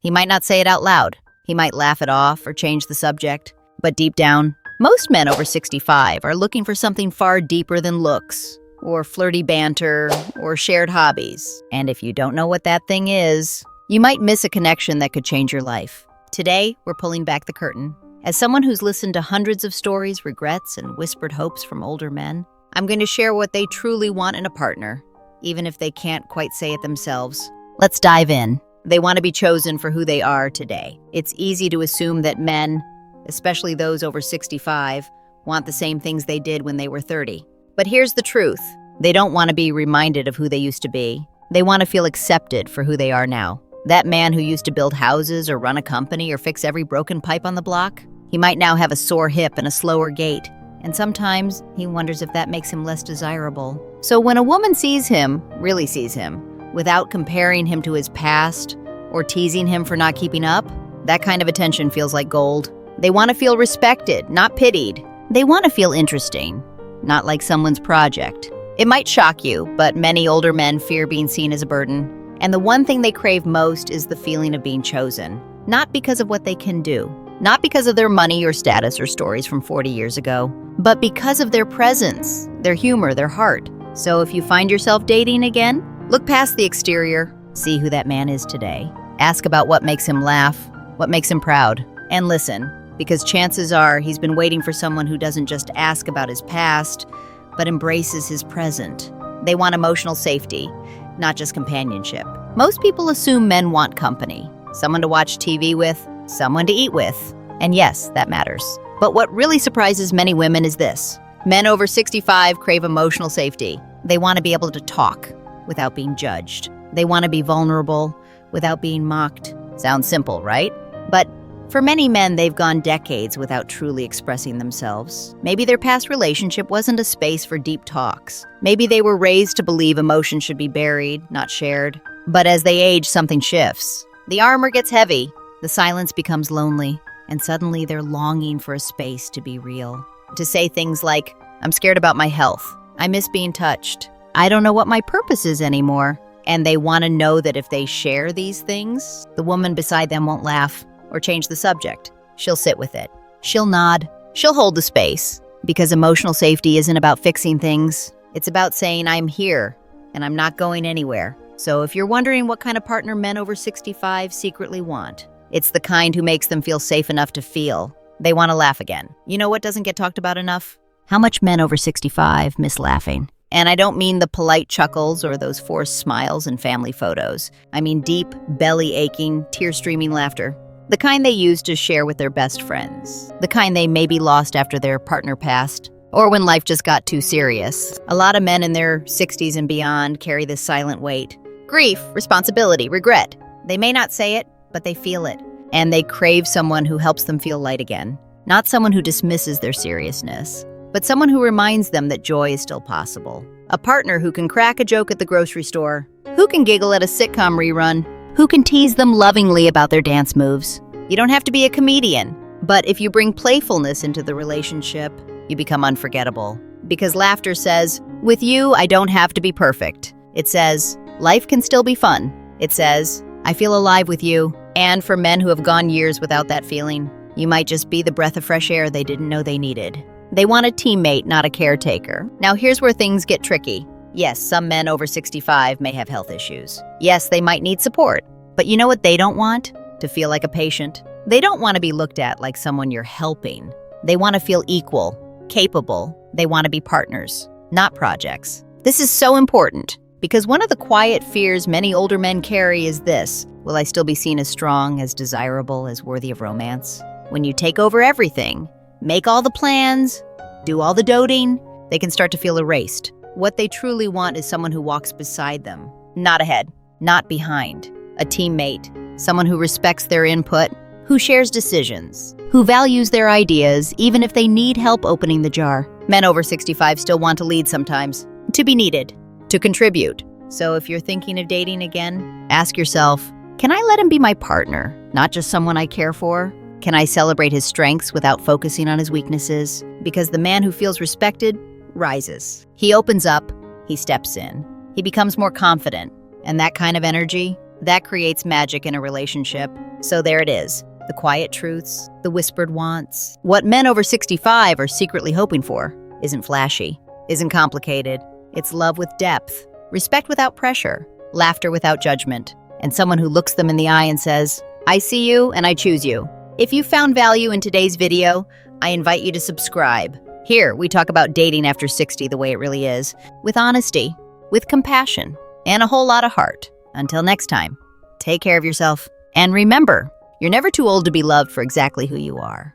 He might not say it out loud. He might laugh it off or change the subject. But deep down, most men over 65 are looking for something far deeper than looks, or flirty banter, or shared hobbies. And if you don't know what that thing is, you might miss a connection that could change your life. Today, we're pulling back the curtain. As someone who's listened to hundreds of stories, regrets, and whispered hopes from older men, I'm going to share what they truly want in a partner, even if they can't quite say it themselves. Let's dive in. They want to be chosen for who they are today. It's easy to assume that men, especially those over 65, want the same things they did when they were 30. But here's the truth. They don't want to be reminded of who they used to be. They want to feel accepted for who they are now. That man who used to build houses or run a company or fix every broken pipe on the block, he might now have a sore hip and a slower gait. And sometimes he wonders if that makes him less desirable. So when a woman sees him, really sees him, without comparing him to his past or teasing him for not keeping up, that kind of attention feels like gold. They want to feel respected, not pitied. They want to feel interesting, not like someone's project. It might shock you, but many older men fear being seen as a burden. And the one thing they crave most is the feeling of being chosen. Not because of what they can do, not because of their money or status or stories from 40 years ago, but because of their presence, their humor, their heart. So if you find yourself dating again, look past the exterior, see who that man is today. Ask about what makes him laugh, what makes him proud, and listen, because chances are he's been waiting for someone who doesn't just ask about his past, but embraces his present. They want emotional safety, not just companionship. Most people assume men want company, someone to watch TV with, someone to eat with. And yes, that matters. But what really surprises many women is this. Men over 65 crave emotional safety. They want to be able to talk without being judged. They want to be vulnerable without being mocked. Sounds simple, right? But for many men, they've gone decades without truly expressing themselves. Maybe their past relationship wasn't a space for deep talks. Maybe they were raised to believe emotion should be buried, not shared. But as they age, something shifts. The armor gets heavy, the silence becomes lonely, and suddenly they're longing for a space to be real. To say things like, I'm scared about my health. I miss being touched. I don't know what my purpose is anymore. And they want to know that if they share these things, the woman beside them won't laugh or change the subject. She'll sit with it. She'll nod. She'll hold the space. Because emotional safety isn't about fixing things. It's about saying, I'm here, and I'm not going anywhere. So if you're wondering what kind of partner men over 65 secretly want, it's the kind who makes them feel safe enough to feel they want to laugh again. You know what doesn't get talked about enough? How much men over 65 miss laughing. And I don't mean the polite chuckles or those forced smiles in family photos. I mean deep, belly-aching, tear-streaming laughter. The kind they use to share with their best friends. The kind they maybe lost after their partner passed, or when life just got too serious. A lot of men in their 60s and beyond carry this silent weight. Grief, responsibility, regret. They may not say it, but they feel it. And they crave someone who helps them feel light again. Not someone who dismisses their seriousness, but someone who reminds them that joy is still possible. A partner who can crack a joke at the grocery store, who can giggle at a sitcom rerun, who can tease them lovingly about their dance moves. You don't have to be a comedian, but if you bring playfulness into the relationship, you become unforgettable. Because laughter says, with you, I don't have to be perfect. It says, life can still be fun. It says, I feel alive with you. And for men who have gone years without that feeling, you might just be the breath of fresh air they didn't know they needed. They want a teammate, not a caretaker. Now here's where things get tricky. Yes, some men over 65 may have health issues. Yes, they might need support. But you know what they don't want? To feel like a patient. They don't want to be looked at like someone you're helping. They want to feel equal, capable. They want to be partners, not projects. This is so important because one of the quiet fears many older men carry is this. Will I still be seen as strong, as desirable, as worthy of romance? When you take over everything, make all the plans, do all the doting, they can start to feel erased. What they truly want is someone who walks beside them, not ahead, not behind. A teammate, someone who respects their input, who shares decisions, who values their ideas even if they need help opening the jar. Men over 65 still want to lead sometimes, to be needed, to contribute. So if you're thinking of dating again, ask yourself, can I let him be my partner, not just someone I care for? Can I celebrate his strengths without focusing on his weaknesses? Because the man who feels respected rises. He opens up, he steps in, he becomes more confident. And that kind of energy, that creates magic in a relationship. So there it is. The quiet truths, the whispered wants. What men over 65 are secretly hoping for isn't flashy, isn't complicated. It's love with depth, respect without pressure, laughter without judgment, and someone who looks them in the eye and says, I see you and I choose you. If you found value in today's video, I invite you to subscribe. Here, we talk about dating after 60 the way it really is, with honesty, with compassion, and a whole lot of heart. Until next time, take care of yourself. And remember, you're never too old to be loved for exactly who you are.